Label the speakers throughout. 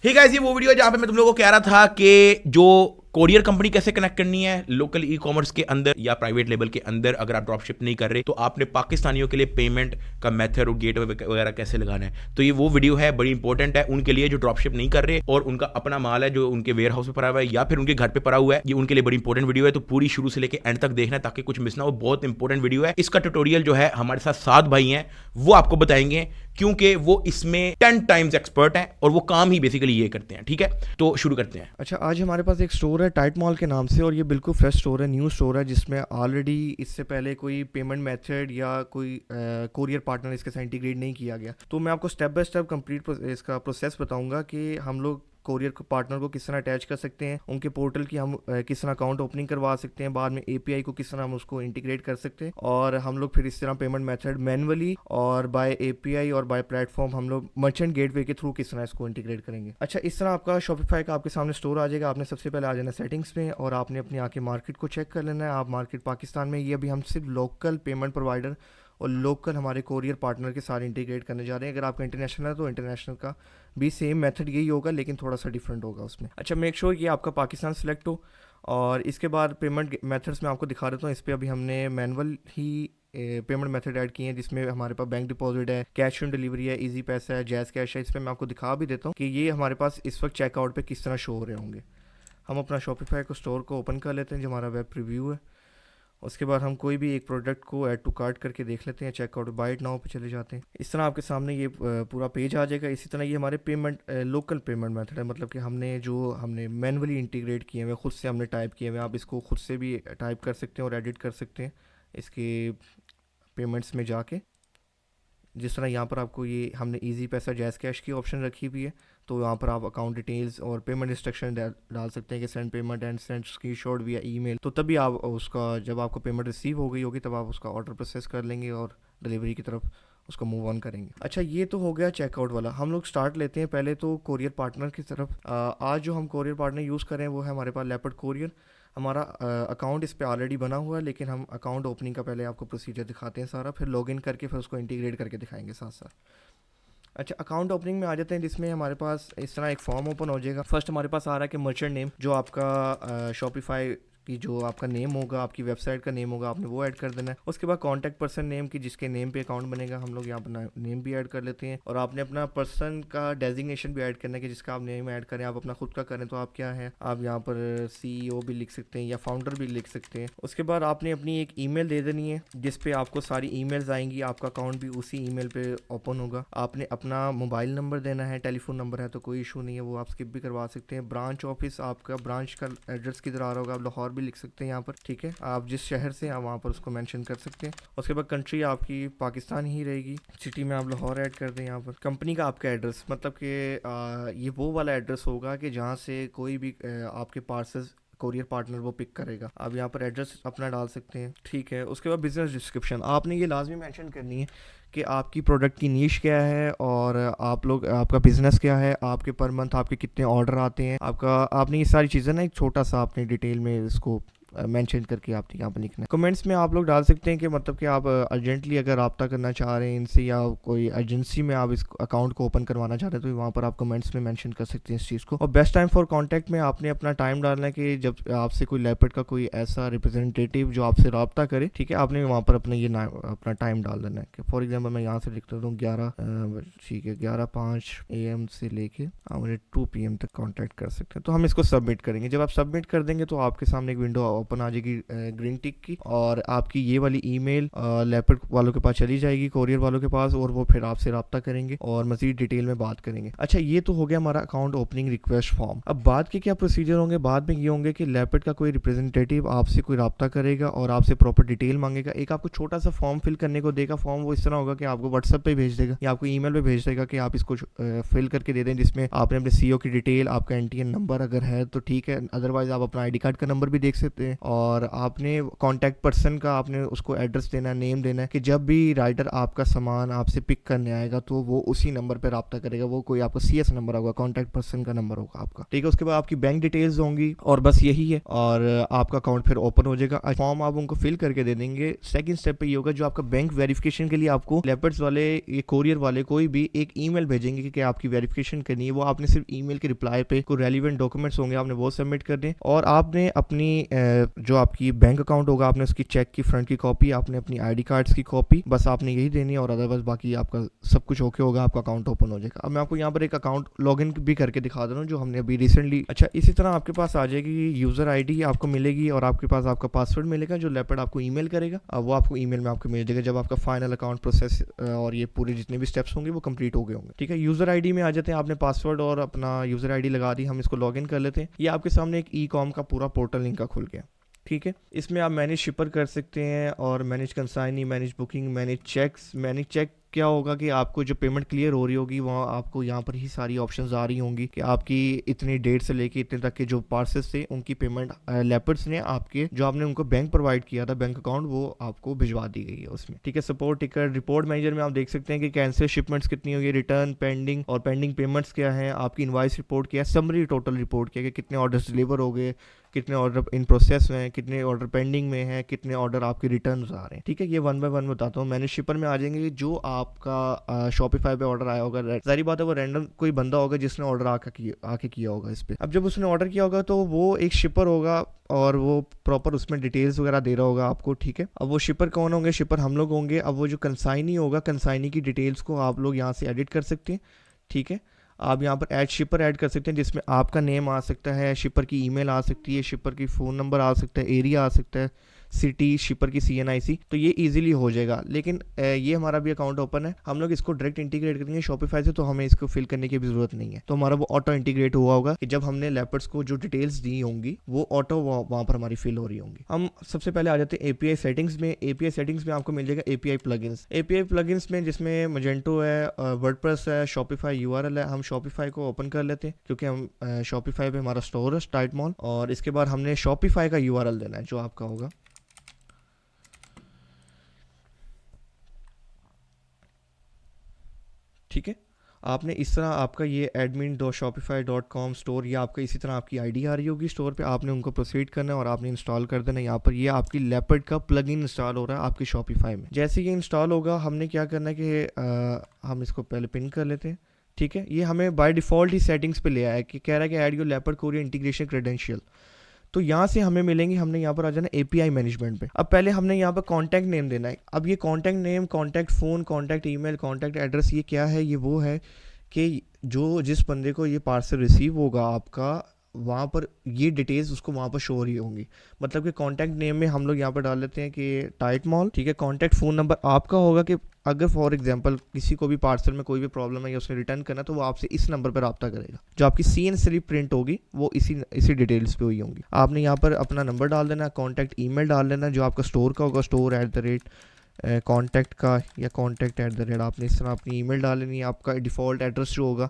Speaker 1: Hey guys, ये वो video है जहां पे मैं तुम लोगों को कह रहा था कि जो कोरियर कंपनी कैसे कनेक्ट करनी है लोकल ई कॉमर्स के अंदर या प्राइवेट लेवल के अंदर। अगर आप ड्रॉप शिप नहीं कर रहे तो आपने पाकिस्तानियों के लिए पेमेंट का मेथड और गेट वगैरह कैसे लगाना है। तो ये वो वीडियो है, बड़ी इंपॉर्टेंट है उनके लिए जो ड्रॉप शिप नहीं कर रहे और उनका अपना माल है जो उनके वेयर हाउस में पड़ा हुआ है या फिर उनके घर पे पड़ा हुआ है। ये उनके लिए बड़ी इंपॉर्टेंट वीडियो है, तो पूरी शुरू से लेकर एंड तक देखना है ताकि कुछ मिस ना हो। बहुत इंपॉर्टेंट वीडियो है। इसका ट्यूटोरियल जो है हमारे साथ 7 भाई हैं, वो आपको बताएंगे क्योंकि वो इसमें 10 टाइम्स एक्सपर्ट हैं और वो काम ही बेसिकली ये करते हैं। ठीक है, तो शुरू करते हैं।
Speaker 2: अच्छा, आज हमारे पास एक स्टोर है टाइट मॉल के नाम से, और ये बिल्कुल फ्रेश स्टोर है, न्यू स्टोर है, जिसमें ऑलरेडी इससे पहले कोई पेमेंट मेथड या कोई कोरियर पार्टनर इसके साथ इंटीग्रेट नहीं किया गया। तो मैं आपको स्टेप बाय स्टेप कंप्लीट इसका प्रोसेस बताऊंगा कि हम लोग कोरियर पार्टनर को किस तरह अटैच कर सकते हैं, उनके पोर्टल की हम किस तरह अकाउंट ओपनिंग करवा सकते हैं, बाद में एपीआई को किस तरह हम उसको इंटीग्रेट कर सकते हैं, और हम लोग फिर इस तरह पेमेंट मेथड मैनुअली और बाय एपीआई और बाय प्लेटफॉर्म हम लोग मर्चेंट गेटवे के थ्रू किस तरह इसको इंटीग्रेट करेंगे। अच्छा, इस तरह आपका शॉपिफाई का आपके सामने स्टोर आ जाएगा। आपने सबसे पहले आ जाना सेटिंग्स में और आपने अपनी आके मार्केट को चेक कर लेना है। आप मार्केट पाकिस्तान में, ये अभी हम सिर्फ लोकल पेमेंट प्रोवाइडर और लोकल हमारे कोरियर पार्टनर के साथ इंटीग्रेट करने जा रहे हैं। अगर आपका इंटरनेशनल है तो इंटरनेशनल का भी सेम मेथड यही होगा, लेकिन थोड़ा सा डिफरेंट होगा उसमें। अच्छा, मेक श्योर कि आपका पाकिस्तान सेलेक्ट हो। और इसके बाद पेमेंट मेथड्स में आपको दिखा देता हूँ। इस पर अभी हमने मैनुअल ही पेमेंट मेथड ऐड किए हैं, जिसमें हमारे पास बैंक डिपॉजिट है, कैश ऑन डिलीवरी है, इजी पैसा है, जैज़ कैश है। इस पर मैं आपको दिखा भी देता हूँ कि ये हमारे पास इस वक्त चेकआउट पे किस तरह शो हो रहे होंगे। हम अपना शॉपिफाई को स्टोर को ओपन कर लेते हैं, जो हमारा वेब प्रीव्यू है। उसके बाद हम कोई भी एक प्रोडक्ट को ऐड टू कार्ट करके देख लेते हैं। चेकआउट बाय इट नाउ पे चले जाते हैं। इस तरह आपके सामने ये पूरा पेज आ जाएगा। इसी तरह ये हमारे पेमेंट लोकल पेमेंट मेथड है, मतलब कि हमने मैनुअली इंटीग्रेट किए हुए, खुद से हमने टाइप किए हुए। आप इसको खुद से भी टाइप कर सकते हैं और एडिट कर सकते हैं इसके पेमेंट्स में जाके। जिस तरह यहाँ पर आपको ये हमने इजी पैसा जैज़ कैश की ऑप्शन रखी हुई है, तो यहाँ पर आप अकाउंट डिटेल्स और पेमेंट इंस्ट्रक्शन डाल सकते हैं कि send payment and send screenshot विया ईमेल। तो तभी आप उसका, जब आपको पेमेंट रिसीव हो गई होगी, तब आप उसका ऑर्डर प्रोसेस कर लेंगे और डिलीवरी की तरफ उसको मूव ऑन करेंगे। अच्छा, ये तो हो गया चेकआउट वाला। हम लोग स्टार्ट लेते हैं पहले तो कोरियर पार्टनर की तरफ। आज जो हम कोरियर पार्टनर यूज़ करें वो है हमारे पास लेपर्ड कोरियर। हमारा अकाउंट इस पर ऑलरेडी बना हुआ है, लेकिन हम अकाउंट ओपनिंग का पहले आपको प्रोसीजर दिखाते हैं सारा, फिर लॉगिन करके फिर उसको इंटीग्रेट करके दिखाएंगे साथ साथ। अच्छा, अकाउंट ओपनिंग में आ जाते हैं, जिसमें हमारे पास इस तरह एक फॉर्म ओपन हो जाएगा। फर्स्ट हमारे पास आ रहा है कि मर्चेंट नेम, जो आपका शॉपिफाई की जो आपका नेम होगा, आपकी वेबसाइट का नेम होगा, आपने वो ऐड कर देना है। उसके बाद कॉन्टैक्ट पर्सन नेम की, जिसके नेम पे अकाउंट बनेगा, हम लोग यहाँ पर नेम भी ऐड कर लेते हैं। और आपने अपना पर्सन का डेजिग्नेशन भी ऐड करना है कि जिसका आप नेम ऐड करें। आप अपना खुद का करें तो आप क्या है, आप यहाँ पर CEO भी लिख सकते हैं या फाउंडर भी लिख सकते हैं। उसके बाद आपने अपनी एक ईमेल दे देनी है, जिस पे आपको सारी ईमेल्स आएंगी। आपका अकाउंट भी उसी ईमेल पे ओपन होगा। आपने अपना मोबाइल नंबर देना है, टेलीफोन नंबर है तो कोई इशू नहीं है, वो आप स्किप भी करवा सकते हैं। ब्रांच ऑफिस, आपका ब्रांच का एड्रेस किधर आ रहा होगा, आप लाहौर भी लिख सकते हैं यहाँ पर। ठीक है, आप जिस शहर से आप वहाँ पर उसको मेंशन कर सकते हैं। उसके बाद कंट्री आपकी पाकिस्तान ही रहेगी, सिटी में आप लाहौर ऐड कर दें। यहाँ पर कंपनी का आपका एड्रेस, मतलब कि ये वो वाला एड्रेस होगा कि जहाँ से कोई भी आपके पार्सल कोरियर पार्टनर वो पिक करेगा। आप यहाँ पर एड्रेस अपना डाल सकते हैं। ठीक है, उसके बाद बिजनेस डिस्क्रिप्शन आपने ये लाजमी मेंशन करनी है कि आपकी प्रोडक्ट की नीश क्या है और आपका बिजनेस क्या है, आपके पर मंथ आपके कितने ऑर्डर आते हैं, आपने ये सारी चीज़ें ना एक छोटा सा आपने डिटेल में इसको मेंशन करके आपने यहाँ पर लिखना है। कमेंट्स में आप लोग डाल सकते हैं कि मतलब कि आप अर्जेंटली अगर रब्ता करना चाह रहे हैं इनसे, या कोई एजेंसी में आप इस अकाउंट को ओपन करवाना चाह रहे हैं, तो वहाँ पर आप कमेंट्स में मेंशन कर सकते हैं इस चीज़ को। और बेस्ट टाइम फॉर कांटेक्ट में आपने अपना टाइम डालना है कि जब आपसे कोई लेपर्ड का कोई ऐसा रिप्रेजेंटेटिव जो आपसे रब्ता करे, ठीक है, आपने वहाँ पर अपना टाइम डाल देना है। कि फॉर एग्जाम्पल मैं यहाँ से लिख देता हूँ 11, ठीक है, 11:05 AM से लेके मुझे 2 PM तक कॉन्टैक्ट कर सकते हैं। तो हम इसको सबमिट करेंगे। जब आप सबमिट कर देंगे तो आपके सामने एक विंडो ओपन आ जाएगी ग्रीन टिक की, और आपकी ये वाली ईमेल लेपर्ड वालों के पास चली जाएगी, कोरियर वालों के पास, और वो फिर आपसे रब्ता करेंगे और मजीद डिटेल में बात करेंगे। अच्छा, ये तो हो गया हमारा अकाउंट ओपनिंग रिक्वेस्ट फॉर्म। अब बाद के क्या प्रोसीजर होंगे, बाद में ये होंगे कि लेपर्ड का कोई रिप्रेजेंटेटिव आपसे कोई रब्ता करेगा और आपसे प्रॉपर डिटेल मांगेगा। एक आपको छोटा सा फॉर्म फिल करने को देगा। फॉर्म वो इस तरह होगा कि आपको व्हाट्सएप पे भेज देगा या आपको ईमेल पे भेज देगा कि आप इसको फिल करके दे दें, जिसमें आपने अपने CEO की डिटेल, आपका NTN नंबर अगर है तो ठीक है, अदरवाइज आप अपना ID कार्ड का नंबर भी दे है, और आपने कॉन्टैक्ट पर्सन का आपने उसको एड्रेस देना है, नेम देना है कि जब भी राइडर आपका सामान आपसे पिक करने आएगा तो वो उसी नंबर पर रब्ता करेगा। वो कोई आपका CS नंबर होगा, कॉन्टैक्ट पर्सन का नंबर होगा आपका, ठीक है। उसके बाद आपकी बैंक डिटेल्स होंगी और बस यही है, और आपका अकाउंट फिर ओपन हो जाएगा। फॉर्म आप उनको फिल करके दे देंगे। सेकंड स्टेप पे ये होगा, जो आपका बैंक वेरिफिकेशन के लिए आपको लेपर्ड्स वाले, ये कोरियर वाले कोई भी एक ईमेल भेजेंगे कि आपकी वेरिफिकेशन करनी है। वो आपने सिर्फ ईमेल के रिप्लाई पे कोई रेलिवेंट डॉक्यूमेंट्स होंगे आपने वो सबमिट कर दें, और आपने अपनी जो आपकी बैंक अकाउंट होगा आपने उसकी चेक की फ्रंट की कॉपी, आपने अपनी ID कार्ड्स की कॉपी, बस आपने यही देनी है, और अदरवाइज बाकी आपका सब कुछ ओके होगा, आपका अकाउंट ओपन हो जाएगा। अब मैं आपको यहाँ पर एक अकाउंट लॉगिन भी करके दिखा दे रहा हूँ जो हमने अभी रिसेंटली। अच्छा, इसी तरह आपके पास आ जाएगी यूजर ID आपको मिलेगी, और आपके पास आपका पासवर्ड मिलेगा जो लेपर्ड आपको ईमेल करेगा। अब वो आपको ईमेल में आपको मिल जाएगा जब आपका फाइनल अकाउंट प्रोसेस और ये पूरे जितने भी स्टेप्स होंगे वो कंप्लीट हो गए होंगे, ठीक है। यूजर ID में आ जाते हैं, आपने पासवर्ड और अपना यूजर ID लगा दी, हम इसको लॉगिन कर लेते हैं। ये आपके सामने एक ई-कॉम का पूरा पोर्टल लिंक का खुल गया, ठीक है। इसमें आप मैनेज शिपर कर सकते हैं, और manage consignee, manage booking, manage checks. Manage check क्या होगा कि आपको जो पेमेंट क्लियर हो रही होगी वहाँ आपको यहाँ पर ही सारी ऑप्शंस आ रही होंगी कि आपकी इतनी डेट से लेके इतने तक के जो पार्सल्स थे उनकी पेमेंट लेपर्ड्स ने आपके जो आपने उनको बैंक प्रोवाइड किया था, बैंक अकाउंट, वो आपको भिजवा दी गई है उसमें, ठीक है। सपोर्ट टिकट, रिपोर्ट मैनेजर में आप देख सकते हैं कि कैंसिल शिपमेंट्स कितनी होगी, रिटर्न, पेंडिंग और पेंडिंग पेमेंट्स क्या है, आपकी इनवॉइस रिपोर्ट क्या है, समरी टोटल रिपोर्ट क्या है कि कितने ऑर्डर्स डिलीवर हो गए, कितने ऑर्डर इन प्रोसेस में हैं, कितने ऑर्डर पेंडिंग में हैं, कितने ऑर्डर आपके रिटर्न आ रहे हैं, ठीक है। ये 1 बाय 1 बताता हूँ। मैंने शिपर में आ जाएंगे जो आपका शॉपिफाई पे ऑर्डर आया होगा, सारी बात है वो रैंडम कोई बंदा होगा जिसने ऑर्डर आके किया होगा इस पे। अब जब उसने ऑर्डर किया होगा तो वो एक शिपर होगा और वो प्रॉपर उसमें डिटेल्स वगैरह दे रहा होगा आपको, ठीक है। अब वो शिपर कौन होंगे? शिपर हम लोग होंगे। अब वो जो कंसाइनी होगा, कंसाइनी की डिटेल्स को आप लोग यहाँ से एडिट कर सकते हैं, ठीक है। आप यहाँ पर ऐड शिपर ऐड कर सकते हैं जिसमें आपका नेम आ सकता है, शिपर की ईमेल आ सकती है, शिपर की फ़ोन नंबर आ सकता है, एरिया आ सकता है, सिटी, शिपर की CNIC, तो ये इजीली हो जाएगा। लेकिन ये हमारा भी अकाउंट ओपन है, हम लोग इसको डायरेक्ट इंटीग्रेट करेंगे शॉपिफाई से, तो हमें इसको फिल करने की भी ज़रूरत नहीं है। तो हमारा वो ऑटो इंटीग्रेट हुआ होगा कि जब हमने लेपर्ड्स को जो डिटेल्स दी होंगी वो ऑटो वहाँ पर हमारी फिल हो रही होंगी। हम सबसे पहले आ जाते हैं API सेटिंग्स में। API सेटिंग्स में आपको मिल जाएगा API प्लगइन्स। API प्लगइन्स में जिसमें मजेंटो है, वर्डप्रेस है, शॉपिफाई URL है। हम शॉपिफाई को ओपन कर लेते हैं क्योंकि हम शॉपिफाई पे हमारा स्टोर है टाइटमॉल, और इसके बाद हमने शॉपिफाई का URL देना है जो आपका होगा, ठीक है। आपने इस तरह आपका ये admin.shopify.com स्टोर, ये आपका इसी तरह आपकी ID आ रही होगी स्टोर पे, आपने उनको प्रोसीड करना है और आपने इंस्टॉल कर देना है। यहाँ पर ये आपकी लेपर्ड का प्लगइन इंस्टॉल हो रहा है आपकी शॉपिफाई में। जैसे ये इंस्टॉल होगा हमने क्या करना है कि हम इसको पहले पिन कर लेते हैं, ठीक है। ये हमें बाय डिफ़ॉल्ट ही सेटिंग्स पे ले आया है कि कह रहा है कि add your leopard courier integration credential. तो यहाँ से हमें मिलेंगे, हमने यहाँ पर आ जाना API मैनेजमेंट पे। अब पहले हमने यहाँ पर कॉन्टैक्ट नेम देना है। अब ये contact name, contact phone, contact email, contact address, ये क्या है? ये वो है कि जो जिस बंदे को ये पार्सल रिसीव होगा आपका, वहाँ पर ये डिटेल्स उसको वहाँ पर शो हो रही होंगी। मतलब कि कॉन्टैक्ट नेम में हम लोग यहाँ पर डाल लेते हैं कि टाइट मॉल, ठीक है। कॉन्टैक्ट फ़ोन नंबर आपका होगा कि अगर फॉर एग्जांपल किसी को भी पार्सल में कोई भी प्रॉब्लम है या उसने रिटर्न करना, तो वो आपसे इस नंबर पर रब्ता करेगा। जो आपकी CN स्लिप प्रिंट होगी वो इसी डिटेल्स पे हुई होंगी। आपने यहाँ पर अपना नंबर डाल देना, कॉन्टैक्ट ईमेल डाल देना जो आपका स्टोर का होगा, store@ कॉन्टैक्ट का या contact@ आपने इस तरह अपनी ईमेल डाल लेनी है। आपका डिफ़ॉल्ट एड्रेस जो होगा,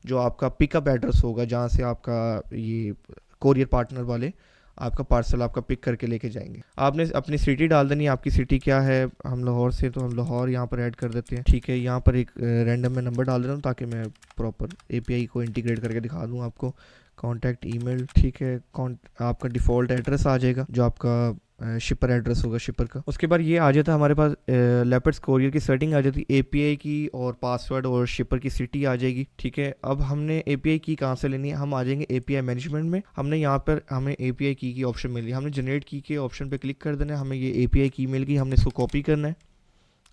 Speaker 2: जो आपका पिकअप एड्रेस होगा, जहाँ से आपका ये कोरियर पार्टनर वाले आपका पार्सल आपका पिक करके लेके जाएंगे। आपने अपनी सिटी डाल देनी है। आपकी सिटी क्या है? हम लाहौर से, तो हम लाहौर यहाँ पर ऐड कर देते हैं, ठीक है। यहाँ पर एक रैंडम में नंबर डाल देता हूँ ताकि मैं प्रॉपर API को इंटीग्रेट करके दिखा दूँ आपको। कॉन्टैक्ट ईमेल, ठीक है। आपका डिफ़ॉल्ट एड्रेस आ जाएगा जो आपका शिपर एड्रेस होगा शिपर का। उसके बाद ये आ जाता है हमारे पास लेपर्ड्स कोरियर की सेटिंग आ जाती है, API की और पासवर्ड और शिपर की सिटी आ जाएगी, ठीक है। अब हमने API की कहाँ से लेनी है? हम आ जाएंगे API मैनेजमेंट में। हमने यहाँ पर हमें API की ऑप्शन मिली, हमने जनरेट की के ऑप्शन पे क्लिक कर देना है। हमें ये API की मिल गई, हमने इसको कॉपी करना है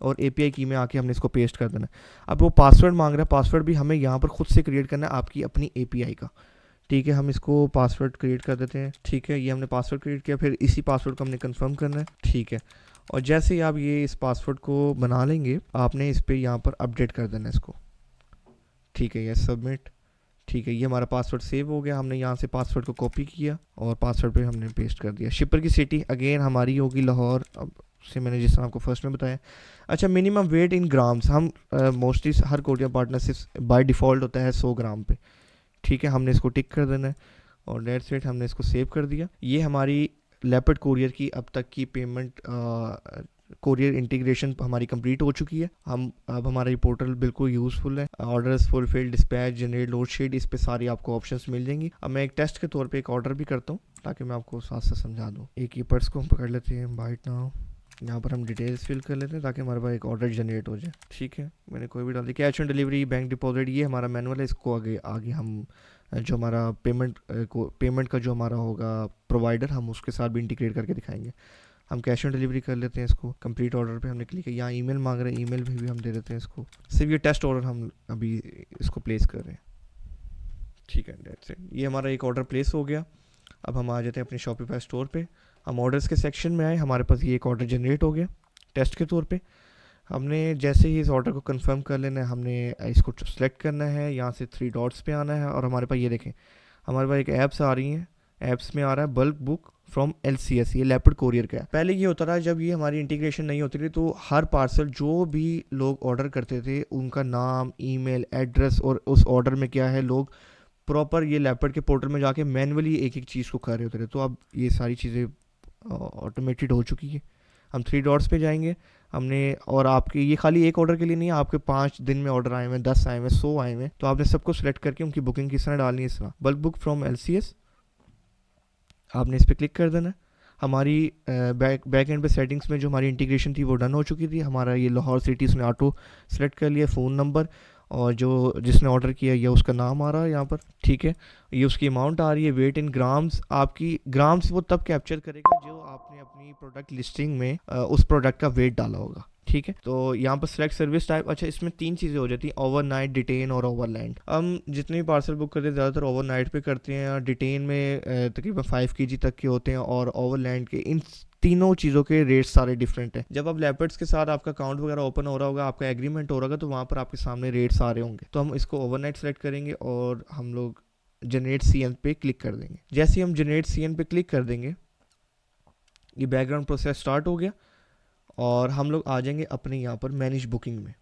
Speaker 2: और API की में आके हमने इसको पेस्ट कर देना है। अब वो पासवर्ड मांग रहा है, पासवर्ड भी हमें यहाँ पर खुद से क्रिएट करना है आपकी अपनी API का, ठीक है। हम इसको पासवर्ड क्रिएट कर देते हैं, ठीक है। ये हमने पासवर्ड क्रिएट किया, फिर इसी पासवर्ड को हमने कंफर्म करना है, ठीक है। और जैसे ही आप ये इस पासवर्ड को बना लेंगे, आपने इस पर यहाँ पर अपडेट कर देना है इसको, ठीक है। ये सबमिट, ठीक है। ये हमारा पासवर्ड सेव हो गया। हमने यहाँ से पासवर्ड को कॉपी किया और पासवर्ड पे हमने पेस्ट कर दिया। शिपर की सिटी अगेन हमारी होगी लाहौर, अब से मैंने जिस तरह आपको फर्स्ट में बताया। अच्छा, मिनिमम वेट इन ग्राम्स, हम मोस्टली हर कोरियर पार्टनर से बाय डिफ़ॉल्ट होता है 100 ग्राम पे, ठीक है। हमने इसको टिक कर देना है और डेट्स इट, हमने इसको सेव कर दिया। ये हमारी लेपर्ड कोरियर की अब तक की पेमेंट कोरियर इंटीग्रेशन हमारी कंप्लीट हो चुकी है। हम अब हमारा ये पोर्टल बिल्कुल यूज़फुल है। Orders fulfil, dispatch, generate, load sheet, इस पे सारी आपको ऑप्शंस मिल जाएंगी। अब मैं एक टेस्ट के तौर पे एक ऑर्डर भी करता हूँ ताकि मैं आपको साथ साथ समझा दूँ। एक ये पर्स को हम पकड़ लेते हैं, बाइट नाउ, यहाँ पर हम डिटेल्स फिल कर लेते हैं ताकि हमारे पास एक ऑर्डर जनरेट हो जाए। ठीक है, मैंने कोई भी डाल दी। Cash on delivery, bank deposit, ये हमारा मैनुअल है। इसको आगे आगे हम जो हमारा पेमेंट का जो हमारा होगा प्रोवाइडर, हम उसके साथ भी इंटीग्रेट करके दिखाएंगे। हम कैश ऑन डिलीवरी कर लेते हैं इसको। कंप्लीट ऑर्डर पे हमने क्लिक किया, यहाँ ईमेल मांग रहे हैं, ईमेल भी हम दे देते हैं इसको। सिर्फ ये टेस्ट ऑर्डर हम अभी इसको प्लेस कर रहे हैं। ठीक है, डेट्स इट। ये हमारा एक ऑर्डर प्लेस हो गया। अब हम आ जाते हैं अपने शॉपिफाई स्टोर पे। हम ऑर्डर्स के सेक्शन में आए, हमारे पास ये एक ऑर्डर जनरेट हो गया टेस्ट के तौर पे। हमने जैसे ही इस ऑर्डर को कंफर्म कर लेना है, हमने इसको सेलेक्ट करना है, यहाँ से 3 डॉट्स पे आना है और हमारे पास ये देखें, हमारे पास एक ऐप्स आ रही हैं। ऐप्स में आ रहा है बल्क बुक फ्रॉम LCS, ये लेपर्ड कोरियर का है। पहले ये होता था जब ये हमारी इंटीग्रेशन नहीं होती थी तो हर पार्सल जो भी लोग ऑर्डर करते थे उनका नाम, ईमेल, एड्रेस और उस ऑर्डर में क्या है, लोग प्रॉपर ये लेपर्ड के पोर्टल में जाके मैनुअली एक एक चीज़ को कर रहे होते थे। तो अब ये सारी चीज़ें ऑटोमेटेड हो चुकी है। हम 3 डॉट्स पे जाएंगे हमने, और आपके ये खाली एक ऑर्डर के लिए नहीं है, आपके 5 दिन में ऑर्डर आए हुए हैं, 10 आए हुए हैं, 100 आए हुए हैं, तो आपने सबको सिलेक्ट करके उनकी बुकिंग किस तरह डालनी है। इस तरह बल्क बुक फ्रॉम LCS आपने इस पर क्लिक कर देना। हमारी बैक एंड पे सेटिंग्स में जो हमारी इंटीग्रेशन थी वो डन हो चुकी थी। हमारा ये लाहौर सिटी उसने ऑटो सेलेक्ट कर लिया, फ़ोन नंबर और जो जिसने ऑर्डर किया ये उसका नाम आ रहा है यहाँ पर। ठीक है, ये उसकी अमाउंट आ रही है। वेट इन ग्राम्स, आपकी ग्राम्स वो तब कैप्चर करेगा जो आपने अपनी प्रोडक्ट लिस्टिंग में उस प्रोडक्ट का वेट डाला होगा। ठीक है, तो यहाँ पर सेलेक्ट सर्विस टाइप। अच्छा, इसमें 3 चीज़ें हो जाती हैं, ओवरनाइट, डिटेन और ओवरलैंड। हम जितने भी पार्सल बुक करते हैं ज़्यादातर ओवरनाइट पे करते हैं। डिटेन में तकरीबन 5 kg तक के होते हैं और ओवरलैंड के, इन तीनों चीज़ों के रेट सारे डिफरेंट हैं। जब आप लेपर्ड्स के साथ आपका अकाउंट वगैरह ओपन हो रहा होगा, आपका एग्रीमेंट हो रहा होगा, तो वहाँ पर आपके सामने रेट्स आ रहे होंगे। तो हम इसको ओवरनाइट सेलेक्ट करेंगे और हम लोग जनरेट CN पे क्लिक कर देंगे। जैसे ही हम जनरेट CN पे क्लिक कर देंगे, ये बैकग्राउंड प्रोसेस स्टार्ट हो गया और हम लोग आ जाएंगे अपने यहाँ पर मैनेज बुकिंग में।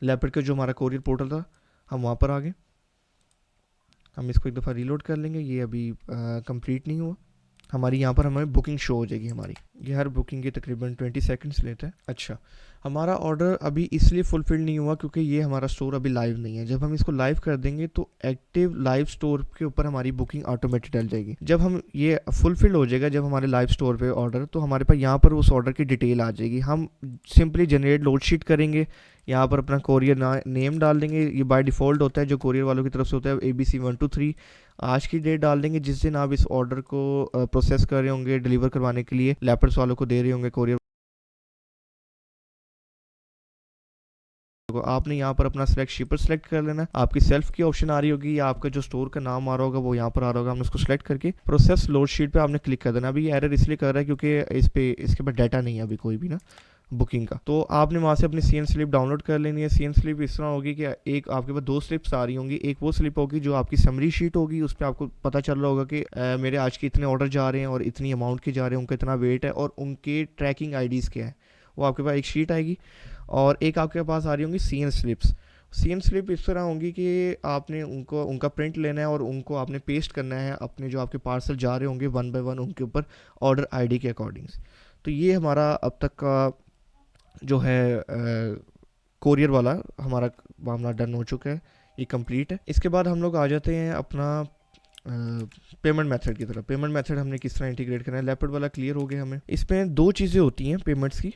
Speaker 2: लेपर्ड का जो हमारा कोरियर पोर्टल था, हम वहाँ पर आ गए। हम इसको एक दफ़ा रीलोड कर लेंगे, ये अभी कंप्लीट नहीं हुआ। हमारी यहाँ पर हमें बुकिंग शो हो जाएगी हमारी। ये हर बुकिंग के तकरीबन 20 सेकंड्स लेता है। अच्छा, हमारा ऑर्डर अभी इसलिए फुलफिल नहीं हुआ क्योंकि ये हमारा स्टोर अभी लाइव नहीं है। जब हम इसको लाइव कर देंगे तो एक्टिव लाइव स्टोर के ऊपर हमारी बुकिंग ऑटोमेटिक डल जाएगी। जब हम ये फुलफिल हो जाएगा, जब हमारे लाइव स्टोर पे ऑर्डर, तो हमारे पास यहाँ पर उस ऑर्डर की डिटेल आ जाएगी। हम सिंपली जनरेट लोड शीट करेंगे, यहाँ पर अपना कोरियर नेम डाल देंगे। ये बाय डिफ़ॉल्ट होता है जो कोरियर वालों की तरफ से होता है, ABC 123। आज की डेट डाल देंगे जिस दिन आप इस ऑर्डर को प्रोसेस कर रहे होंगे, डिलीवर करवाने के लिए लेपर्ड्स वालों को दे रहे होंगे कोरियर को। आपने यहाँ पर अपना सिलेक्ट शिपर सेलेक्ट कर लेना। आपकी सेल्फ की ऑप्शन आ रही होगी या आपका जो स्टोर का नाम आ रहा होगा वो यहाँ पर आ रहा होगा। हमने उसको सेलेक्ट करके प्रोसेस लोड शीट पे आपने क्लिक कर देना। अभी एरर इसलिए कर रहा है क्योंकि इसके पास डाटा नहीं है अभी कोई भी ना बुकिंग का। तो आपने वहाँ से अपनी CN स्लिप डाउनलोड कर लेनी है। CN स्लिप इस तरह होगी कि एक आपके पास 2 स्लिप्स आ रही होंगी। एक वो स्लिप होगी जो आपकी समरी शीट होगी, उस पर आपको पता चल रहा होगा कि मेरे आज के इतने ऑर्डर जा रहे हैं और इतनी अमाउंट के जा रहे हैं, उनका इतना वेट है और उनके ट्रैकिंग IDs क्या है, वो आपके पास एक शीट आएगी। और एक आपके पास आ रही होंगी CN स्लिप्स। CN स्लिप इस तरह होंगी कि आपने उनका प्रिंट लेना है और उनको आपने पेस्ट करना है अपने जो आपके पार्सल जा रहे होंगे 1 बाय 1 उनके ऊपर ऑर्डर ID के अकॉर्डिंग। तो ये हमारा अब तक का जो है कोरियर वाला हमारा मामला डन हो चुका है, ये कंप्लीट है। इसके बाद हम लोग आ जाते हैं अपना पेमेंट मेथड की तरफ। पेमेंट मेथड हमने किस तरह इंटीग्रेट करना है, लेपर्ड वाला क्लियर हो गया हमें। इसमें 2 चीज़ें होती हैं पेमेंट्स की।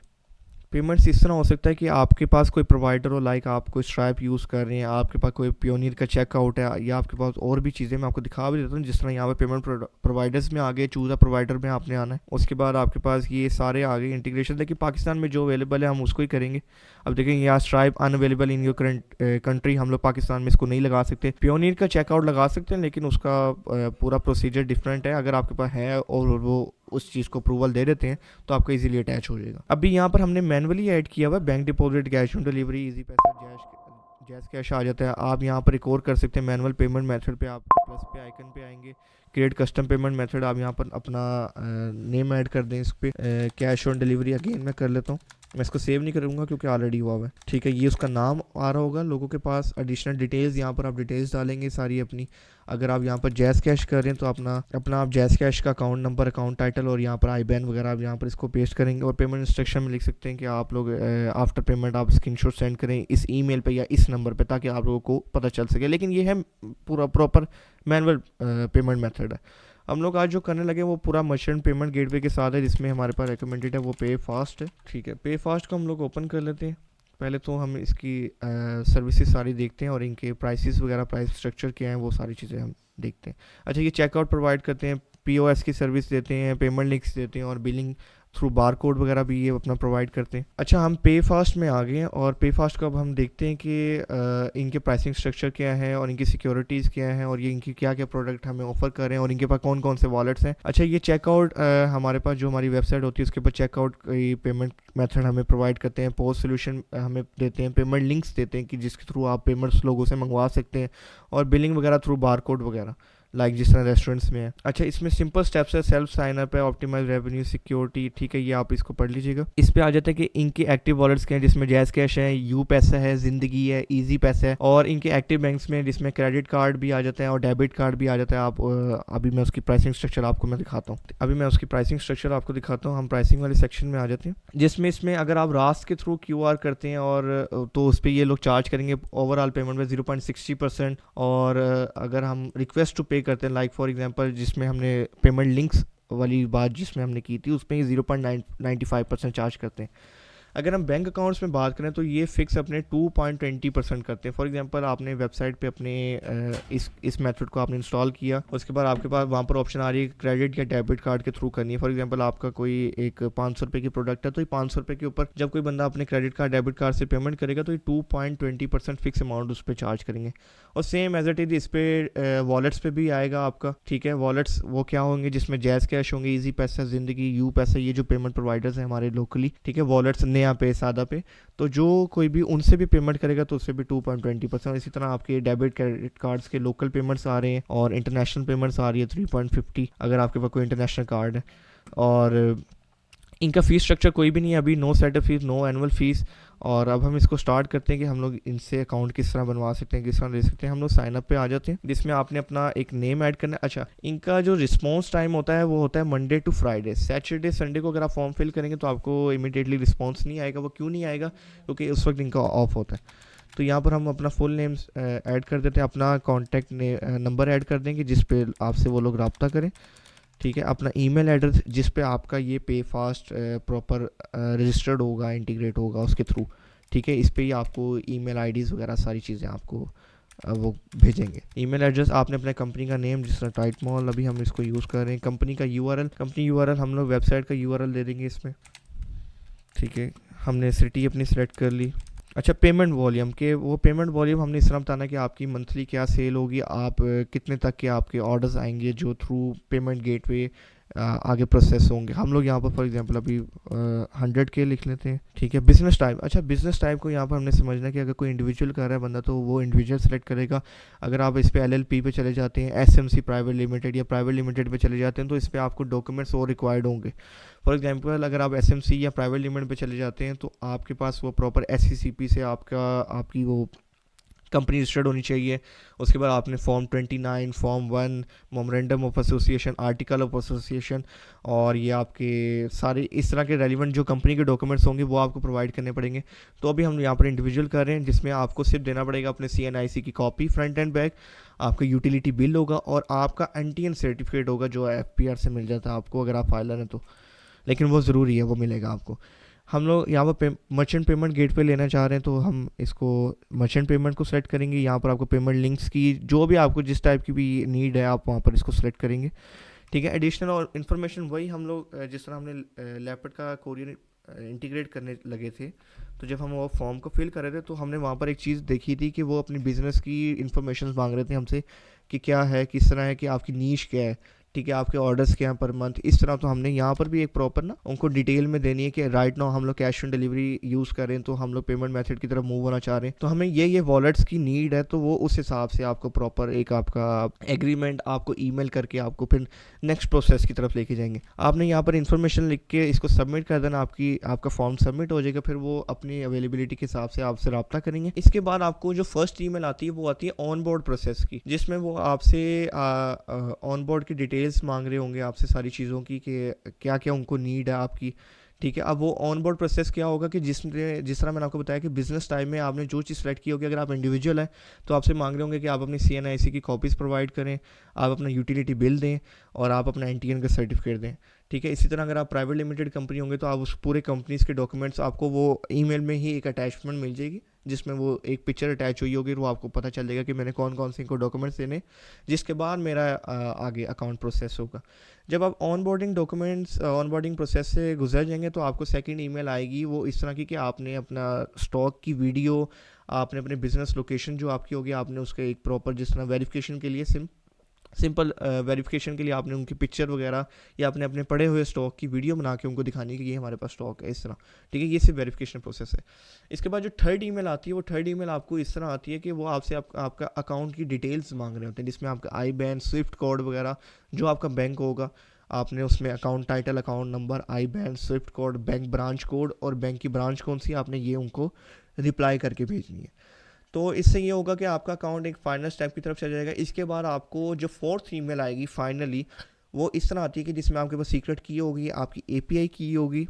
Speaker 2: पेमेंट्स इस तरह हो सकता है कि आपके पास कोई प्रोवाइडर हो, लाइक आप कोई स्ट्राइप यूज़ कर रहे हैं, आपके पास कोई पियोनियर का चेकआउट है या आपके पास और भी चीज़ें, मैं आपको दिखा भी देता हूँ। जिस तरह यहाँ पे पेमेंट प्रोवाइडर्स में आ गए, चूज़ अ प्रोवाइडर में आपने आना है। उसके बाद आपके पास ये सारे आ गए इंटीग्रेशन। देखिए पाकिस्तान में जो अवेलेबल है हम उसको ही करेंगे। अब देखेंगे यहाँ stripe unavailable in your current country, हम लोग पाकिस्तान में इसको नहीं लगा सकते। पियोनियर का चेकआउट लगा सकते हैं लेकिन उसका पूरा प्रोसीजर डिफरेंट है। अगर आपके पास है और वो उस चीज़ को अप्रूवल दे देते हैं तो आपका इजीली अटैच हो जाएगा। अभी यहाँ पर हमने मैनुअली ऐड किया हुआ bank deposit, cash on delivery, easy पैसा, जैस कैश आ जाता है। आप यहाँ पर एक और कर सकते हैं मैनुअल पेमेंट मेथड पे, आप प्लस पे आइकन पे आएंगे, क्रिएट कस्टम पेमेंट मेथड, आप यहाँ पर अपना नेम ऐड कर दें इस पर। कैश ऑन डिलीवरी अगेन मैं कर लेता हूँ। मैं इसको सेव नहीं करूँगा क्योंकि ऑलरेडी हुआ है, ठीक है। ये उसका नाम आ रहा होगा लोगों के पास। एडिशनल डिटेल्स यहाँ पर आप डिटेल्स डालेंगे सारी अपनी। अगर आप यहाँ पर जैज़ कैश कर रहे हैं तो अपना आप जैज़ कैश का अकाउंट नंबर, अकाउंट टाइटल और यहाँ पर आईबैन वगैरह आप यहाँ पर इसको पेस्ट करेंगे। और पेमेंट इंस्ट्रक्शन में लिख सकते हैं कि आप लोग आफ्टर पेमेंट आप स्क्रीनशॉट सेंड करें इस ईमेल पे या इस नंबर पे, ताकि आप लोगों को पता चल सके। लेकिन ये है पूरा प्रॉपर मैनुअल पेमेंट मेथड है। हम लोग आज जो करने लगे वो पूरा मर्चेंट पेमेंट गेटवे के साथ है, जिसमें हमारे पास रिकमेंडेड है वो पे फास्ट है, ठीक है। पे फास्ट को हम लोग ओपन कर लेते हैं। पहले तो हम इसकी सर्विसेज सारी देखते हैं और इनके प्राइसेस वगैरह, प्राइस स्ट्रक्चर क्या है, वो सारी चीज़ें हम देखते हैं। अच्छा, ये चेकआउट प्रोवाइड करते हैं, पीओएस की सर्विस देते हैं, पेमेंट लिंक्स देते हैं और बिलिंग थ्रू बार कोड वगैरह भी ये अपना प्रोवाइड करते हैं। अच्छा, हम पे फास्ट में आ गए हैं और पे फास्ट का अब हम देखते हैं कि इनके प्राइसिंग स्ट्रक्चर क्या है और इनकी सिक्योरिटीज़ क्या है और ये इनकी क्या क्या प्रोडक्ट हमें ऑफर कर रहे हैं और इनके पास कौन कौन से वॉलेट्स हैं। अच्छा, ये चेकआउट हमारे पास जो हमारी वेबसाइट होती है उसके ऊपर चेकआउट की पेमेंट मेथड हमें प्रोवाइड करते हैं, पोस्ट सोल्यूशन हमें देते हैं, पेमेंट लिंक्स देते हैं कि जिसके थ्रू आप पेमेंट्स लोगों से मंगवा सकते हैं, और बिलिंग वगैरह थ्रू बार कोड वगैरह, लाइक जिस तरह रेस्टोरेंट्स में है। अच्छा, इसमें सिंपल स्टेप्स है, सेल्फ साइन अप है, ऑप्टिमाइज रेवेन्यू, सिक्योरिटी, ठीक है। ये आप इसको पढ़ लीजिएगा। इस पे आ जाता है कि इनके एक्टिव वॉलेट्स क्या हैं, जिसमें जैज़ कैश है, यू पैसा है, जिंदगी है, इजी पैसा है, और इनके एक्टिव बैंक्स में जिसमें क्रेडिट कार्ड भी आ जाता है और डेबिट कार्ड भी आ जाता है। आप अभी मैं उसकी प्राइसिंग स्ट्रक्चर आपको मैं दिखाता हूँ। हम प्राइसिंग वाले सेक्शन में आ जाते हैं, जिसमें इसमें अगर आप रास्ट के थ्रू QR करते हैं और तो उस पर ये लोग चार्ज करेंगे ओवरऑल पेमेंट में 0.60%। और अगर हम रिक्वेस्ट टू पे करते हैं, लाइक फॉर एग्जांपल जिसमें हमने पेमेंट लिंक्स वाली बात जिसमें हमने की थी, उसमें 0.95% चार्ज करते हैं। अगर हम बैंक अकाउंट्स में बात करें तो ये फिक्स अपने 2.20% करते हैं। फॉर एग्जांपल आपने वेबसाइट पे अपने इस मेथड को आपने इंस्टॉल किया, उसके बाद आपके पास वहाँ पर ऑप्शन आ रही है क्रेडिट या डेबिट कार्ड के थ्रू करनी है। फॉर एग्जांपल आपका कोई एक 500 रुपये की प्रोडक्ट है, तो ये 500 रुपये के ऊपर जब कोई बंदा अपने क्रेडिट कार्ड डेबिट कार्ड से पेमेंट करेगा तो ये 2.20% फिक्स अमाउंट उस पर चार्ज करेंगे। और सेम एज इट इज इस पे वॉलेट्स पे भी आएगा आपका, ठीक है। वॉलेट्स वो क्या होंगे, जिसमें जैज़ कैश होंगे, इजी पैसा, जिंदगी, यू पैसा, ये जो पेमेंट प्रोवाइडर्स हैं हमारे लोकली, ठीक है। वॉलेट्स नया पे, सादा पे, तो जो कोई भी उनसे भी पेमेंट करेगा तो उससे भी 2.20%। इसी तरह आपके डेबिट क्रेडिट कार्ड्स के लोकल पेमेंट्स आ रहे हैं और इंटरनेशनल पेमेंट्स आ रही है 3.50 अगर आपके पास कोई इंटरनेशनल कार्ड है। और इनका फ़ीस स्ट्रक्चर कोई भी नहीं है अभी, no setup fees, no annual fees. और अब हम इसको स्टार्ट करते हैं कि हम लोग इनसे अकाउंट किस तरह बनवा सकते हैं, किस तरह ले सकते हैं। हम लोग साइन अप पे आ जाते हैं, जिसमें आपने अपना एक नेम ऐड करना है। अच्छा, इनका जो रिस्पॉन्स टाइम होता है वो होता है Monday to Friday. Saturday Sunday को अगर आप फॉर्म फिल करेंगे तो आपको इमीडिएटली रिस्पॉन्स नहीं आएगा। वो क्यों नहीं आएगा? क्योंकि उस वक्त इनका ऑफ होता है। तो यहाँ पर हम अपना फुल नेम ऐड कर देते हैं, अपना कॉन्टैक्ट नंबर ऐड कर देंगे जिस पे आपसे वो लोग रब्ता करें, ठीक है। अपना ईमेल एड्रेस जिस पे आपका ये पे फास्ट प्रॉपर रजिस्टर्ड होगा, इंटीग्रेट होगा उसके थ्रू, ठीक है। इस पे ही आपको ईमेल आईडीज़ वगैरह सारी चीज़ें आपको वो भेजेंगे। ईमेल एड्रेस आपने अपने कंपनी का नेम, जिस तरह टाइट मॉल अभी हम इसको यूज़ कर रहे हैं। कंपनी का URL हम लोग वेबसाइट का URL दे देंगे इसमें, ठीक है। हमने सिटी अपनी सेलेक्ट कर ली। अच्छा, पेमेंट वॉल्यूम हमने इस तरह बताना कि आपकी मंथली क्या सेल होगी, आप कितने तक के आपके ऑर्डर्स आएंगे जो थ्रू पेमेंट गेटवे आगे प्रोसेस होंगे। हम लोग यहाँ पर फॉर एग्जांपल अभी 100K लिख लेते हैं, ठीक है। बिजनेस टाइप, अच्छा बिजनेस टाइप को यहाँ पर हमने समझना है कि अगर कोई इंडिविजुअल कर रहा है बंदा तो वो इंडिविजुअल सेलेक्ट करेगा। अगर आप इस पे LLP पे चले जाते हैं, SMC प्राइवेट लिमिटेड या प्राइवेट लिमिटेड पे चले जाते हैं, तो इस पर आपको डॉक्यूमेंट्स और रिक्वायर्ड होंगे। फॉर एग्जांपल अगर आप SMC या प्राइवेट लिमिटेड पे चले जाते हैं तो आपके पास वो प्रॉपर SCCP से आपकी वो कंपनी रजिस्टर्ड होनी चाहिए। उसके बाद आपने form 29, form 1, memorandum of association, article of association, और ये आपके सारे इस तरह के रेलिवेंट जो कंपनी के डॉक्यूमेंट्स होंगे वो आपको प्रोवाइड करने पड़ेंगे। तो अभी हम यहाँ पर इंडिविजुअल कर रहे हैं, जिसमें आपको सिर्फ देना पड़ेगा अपने CNIC की कॉपी, फ्रंट एंड बैक, आपका यूटिलिटी बिल होगा और आपका NTN सर्टिफिकेट होगा जो FPR से मिल जाता है आपको अगर आप फाइलर हैं तो, लेकिन वो ज़रूरी है, वो मिलेगा आपको। हम लोग यहाँ पर मर्चेंट पेमेंट गेट पे लेना चाह रहे हैं तो हम इसको मर्चेंट पेमेंट को सेलेक्ट करेंगे। यहाँ पर आपको पेमेंट लिंक्स की जो भी आपको जिस टाइप की भी नीड है आप वहाँ पर इसको सेलेक्ट करेंगे, ठीक है। एडिशनल और इन्फॉर्मेशन वही हम लोग जिस तरह हमने लैपटॉप का कोरियर इंटीग्रेट करने लगे थे, तो जब हम वो फॉर्म को फिल कर रहे थे तो हमने वहाँ पर एक चीज़ देखी थी कि वो अपनी बिज़नेस की इन्फॉर्मेशन मांग रहे थे हमसे कि क्या है, किस तरह है, कि आपकी नीश क्या है, ठीक है, आपके ऑर्डर्स क्या हैं पर मंथ, इस तरह। तो हमने यहाँ पर भी एक प्रॉपर ना उनको डिटेल में देनी है कि राइट नाउ हम लोग कैश ऑन डिलीवरी यूज़ कर रहे हैं, तो हम लोग पेमेंट मेथड की तरफ मूव होना चाह रहे हैं, तो हमें ये वॉलेट्स की नीड है। तो वो उस हिसाब से आपको प्रॉपर एक आपका एग्रीमेंट आपको ईमेल करके आपको फिर नेक्स्ट प्रोसेस की तरफ लेके जाएंगे। आपने यहाँ पर इन्फॉर्मेशन लिख के इसको सबमिट कर देना, आपका फॉर्म सबमिट हो जाएगा। फिर वो अपनी अवेलेबिलिटी के हिसाब से आपसे रब्ता करेंगे। इसके बाद आपको जो फर्स्ट ईमेल आती है वो आती है ऑन बोर्ड प्रोसेस की, जिसमें वो आपसे ऑन बोर्ड की डिटेल्स मांग रहे होंगे आपसे सारी चीज़ों की कि क्या क्या उनको नीड है आपकी। ठीक है, अब वो ऑन बोर्ड प्रोसेस क्या होगा कि जिस तरह मैंने आपको बताया कि बिजनेस टाइम में आपने जो चीज़ सेलेक्ट की होगी, अगर आप इंडिविजुअल हैं तो आपसे मांग रहे होंगे कि आप अपनी CNIC की कॉपीज़ प्रोवाइड करें, आप अपना यूटिलिटी बिल दें और आप अपना NTN का सर्टिफिकेट दें। ठीक है, इसी तरह अगर आप प्राइवेट लिमिटेड कंपनी होंगे तो आप उस पूरे कंपनीज़ के डॉक्यूमेंट्स आपको वो ईमेल में ही एक अटैचमेंट मिल जाएगी, जिसमें वो एक पिक्चर अटैच हुई होगी, वो आपको पता चल जाएगा कि मैंने कौन कौन से इनको डॉक्यूमेंट्स देने, जिसके बाद मेरा आगे अकाउंट प्रोसेस होगा। जब आप ऑन बोर्डिंग प्रोसेस से गुजर जाएंगे तो आपको सेकंड ईमेल आएगी, वो इस तरह की कि आपने अपना स्टॉक की वीडियो, आपने अपने बिजनेस लोकेशन जो आपकी होगी, आपने उसका एक प्रॉपर जिस तरह वेरिफिकेशन के लिए सिंपल वेरिफिकेशन के लिए आपने उनकी पिक्चर वगैरह या आपने अपने पड़े हुए स्टॉक की वीडियो बना के उनको दिखानी कि ये हमारे पास स्टॉक है, इस तरह। ठीक है, ये सिर्फ वेरिफिकेशन प्रोसेस है। इसके बाद जो थर्ड ईमेल आती है, वो थर्ड ईमेल आपको इस तरह आती है कि वो आपसे आपका अकाउंट की डिटेल्स मांग रहे होते हैं, जिसमें आपका IBAN, स्विफ्ट कोड वगैरह, जो आपका बैंक होगा आपने उसमें account title, account number, IBAN, Swift code, bank branch code और बैंक की ब्रांच कौन सी, आपने ये उनको रिप्लाई करके भेजनी है। तो इससे ये होगा कि आपका अकाउंट एक फाइनल स्टेप की तरफ चल जाएगा। इसके बाद आपको जो फोर्थ ईमेल आएगी फाइनली, वो इस तरह आती है कि जिसमें आपके पास सीक्रेट की होगी, आपकी API की होगी,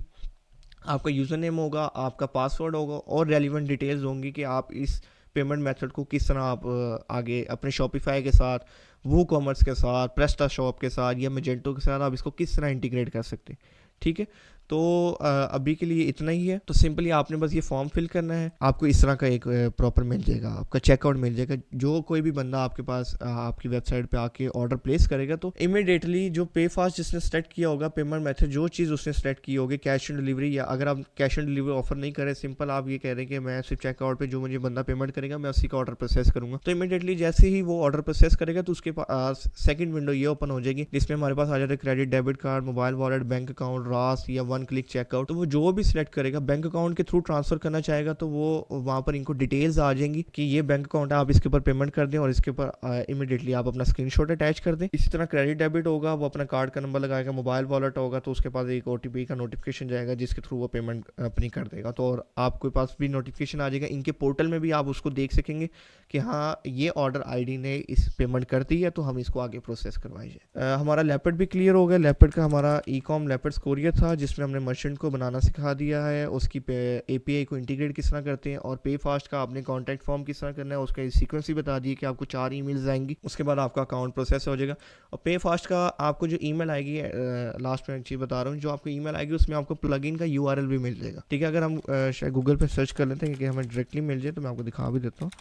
Speaker 2: आपका यूज़र नेम होगा, आपका पासवर्ड होगा और रेलिवेंट डिटेल्स होंगी कि आप इस पेमेंट मेथड को किस तरह आप आगे अपने शॉपिफाई के साथ, वूकॉमर्स के साथ, प्रेस्टा शॉप के साथ या मेजेंटो के साथ आप इसको किस तरह इंटीग्रेट कर सकते हैं। ठीक है, तो अभी के लिए इतना ही है। तो सिंपली आपने बस ये फॉर्म फिल करना है, आपको इस तरह का एक प्रॉपर मिल जाएगा, आपका चेकआउट मिल जाएगा। जो कोई भी बंदा आपके पास आपकी वेबसाइट पे आके ऑर्डर प्लेस करेगा तो इमीडिएटली जो पे फास्ट जिसने सेलेक्ट किया होगा पेमेंट मेथड, जो चीज़ उसने सेलेक्ट की होगी, कैश ऑन डिलीवरी, या अगर आप कैश ऑन डिलीवरी ऑफर नहीं करें, सिंपल आप ये कह रहे हैं कि मैं सिर्फ चेकआउट पे जो मुझे बंदा पेमेंट करेगा मैं उसी का ऑर्डर प्रोसेस करूँगा, तो इमीडिएटली जैसे ही वो ऑर्डर प्रोसेस करेगा तो उसके पास सेकंड विंडो ये ओपन हो जाएगी, जिसमें हमारे पास आ जाता है credit, debit card, mobile wallet, bank account, रास या 1 क्लिक चेकआउट। तो वो जो भी सिलेक्ट करेगा, बैंक अकाउंट के थ्रू ट्रांसफर करना चाहेगा तो वो वहाँ पर इनको डिटेल्स आ जाएंगी कि ये बैंक अकाउंट है, आप इसके ऊपर पेमेंट कर दें और इसके ऊपर इमीडिएटली आप अपना स्क्रीनशॉट अटैच कर दें। इसी तरह क्रेडिट डेबिट होगा, वो अपना कार्ड का नंबर लगाएगा, मोबाइल वॉलेट होगा तो उसके पास एक OTP का नोटिफिकेशन जाएगा जिसके थ्रू वो पेमेंट अपनी कर देगा। तो और आपके पास भी नोटिफिकेशन आ जाएगा, इनके पोर्टल में भी आप उसको देख सकेंगे कि हाँ ये ऑर्डर ID ने इस पेमेंट कर दी है तो हम इसको आगे प्रोसेस करवाइए। हमारा लेपर्ड भी क्लियर हो गया। लेपर्ड का हमारा ई-कॉम लेपर्ड कोरियर था, जिसमें हमने मर्चेंट को बनाना सिखा दिया है, उसकी API को इंटीग्रेट किस तरह करते हैं, और पे फास्ट का आपने कॉन्टैक्ट फॉर्म किस तरह करना है, उसका सीक्वेंस ही बता दिए कि आपको 4 ईमेल्स आएंगी, उसके बाद आपका अकाउंट प्रोसेस हो जाएगा। और पे फास्ट का आपको जो ईमेल आएगी, लास्ट में एक चीज़ बता रहा हूँ, जो आपको ईमेल आएगी उसमें आपको प्लगइन का URL भी मिल जाएगा। ठीक है, अगर हम शायद गूगल पे सर्च कर लेते हैं कि हमें डायरेक्टली मिल जाए तो मैं आपको दिखा भी देता हूँ।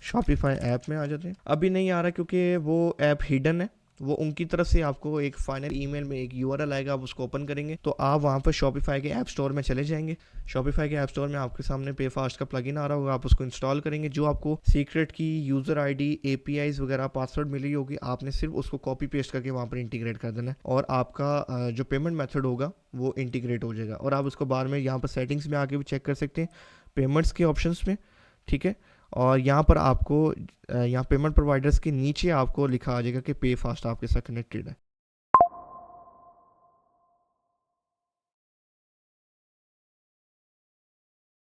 Speaker 2: शॉपिफाई ऐप में आ जाते हैं, अभी नहीं आ रहा क्योंकि वो ऐप हिडन है, वो उनकी तरफ से आपको एक फाइनल ईमेल में एक URL आएगा, आप उसको ओपन करेंगे तो आप वहाँ पर शॉपिफाई के ऐप स्टोर में चले जाएंगे। शॉपिफाई के ऐप स्टोर में आपके सामने पे फास्ट का प्लगइन आ रहा होगा, आप उसको इंस्टॉल करेंगे। जो आपको सीक्रेट की, यूज़र ID, APIs वगैरह, पासवर्ड मिली होगी, आपने सिर्फ उसको कॉपी पेस्ट करके वहाँ पर इंटीग्रेट कर देना है और आपका जो पेमेंट मेथड होगा वो इंटीग्रेट हो जाएगा। और आप उसको बाद में यहाँ पर सेटिंग्स में आके भी चेक कर सकते हैं, पेमेंट्स के ऑप्शंस में। ठीक है, और यहाँ पर आपको यहाँ पेमेंट प्रोवाइडर्स के नीचे आपको लिखा आ जाएगा कि पे फास्ट आपके साथ कनेक्टेड है।